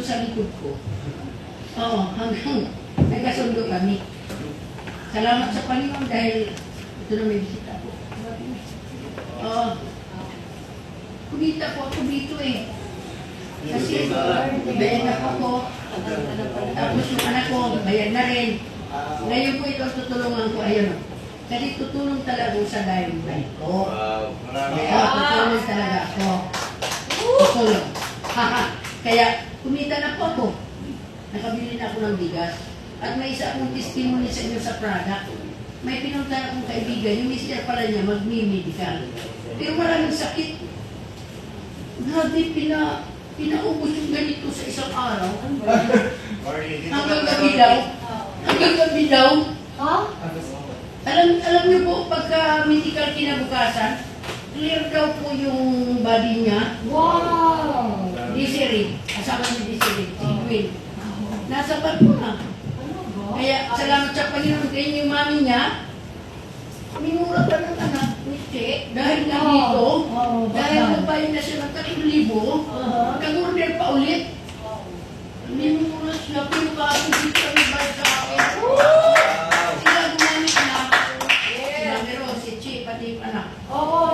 sa likod ko. Oo, hanggang nagkasundo kami. Salamat sa Panginoon dahil ito na may bisita ko. Oo. Kumita po ako dito eh. Kasi bayan na po ko. Tapos yung anak ko, bayan na rin. Ngayon po ito tutulungan ko. Ayun. Kasi tutulong talaga sa dahil ko. Tutulong talaga ako. Tutulong. Kaya kumita na po ako. Nakabili na ako ng bigas. At may isa akong testimony sa inyo sa product. May pinunta akong kaibigan, yung mister pala niya magmi-medical. Pero maraming sakit. Grabe, pinaubos yung ganito sa isang araw. Hanggang gabi daw. Hanggang gabi daw. Ha? Alam niyo po, pagka medical kinabukasan, clear daw po yung body niya. Wow! Desiree. Asawa ni Desiree. Si Gwen. Nasa barko na. Kaya salamat sa Panginoon kayo yung mami niya. Minura pa ng anak ni Che. Dahil nga dito, dahil magbayad na siya ng 3,000, kag-order pa ulit. Minura siya. Pero kasi dito kami bayad sa akin. Sila gumamit na. Sila meron, si Che, pati yung anak.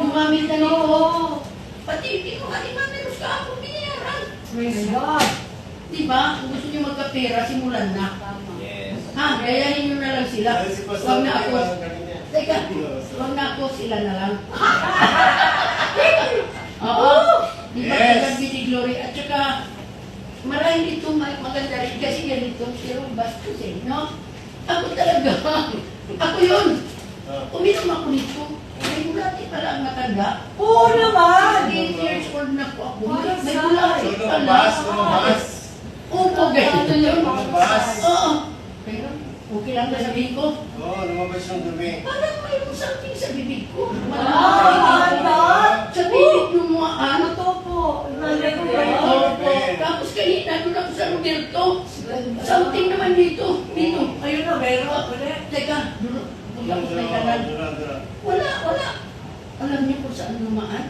Gumamit na nito. Pati hindi ko kani meron ka akong binayaran. Praise God! Diba? Kung gusto niyo magkapera, simulan na. Ha, gayahin nyo na lang sila. Huwag na ako. Teka, huwag na ako, sila na lang. Oo. Di ba yes. Bini Glory? At saka, marahil dito maganda rin kasi ganito, pero bastos eh, no? Ako talaga. Ako yun. Uminom ako nito. May bulati pala ang matanda. Oo naman! 8 years old na po ako. May Wow. bulati pala. Opo, ganito yun. Oo. Pero, okay lang na sabihin ko. Oo, lumabas yung dumi. Parang mayroong something sa bibig ko. Anak! Sa bibig lumuaan. Ano to po? Nanay ko ba yun? Opo. Tapos kanina, doon ako sa Roberto. Something naman dito. Dito. Ayun na, meron ako ulit. Teka, doon. Wala. Alam niyo kung saan lumaan?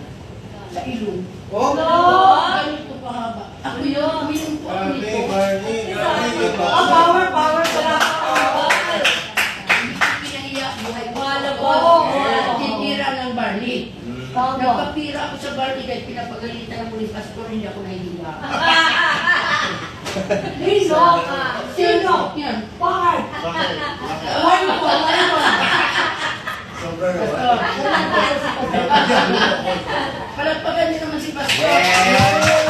Sa ilong. Oh! Ganito pahaba. Ako yun. Uminom po ako nito. Power pala. Pinahiya buhay ko. Oo. Titira ng barley. Tama. Nagpapira ako sa barley dahil pinapagalitan ako ni Pastor, hindi ako nahihiya. Sino? Sino? Yan. Bakit? Bakit? Sobrang naman. Palagpagan niyo naman si Pastor. Yes!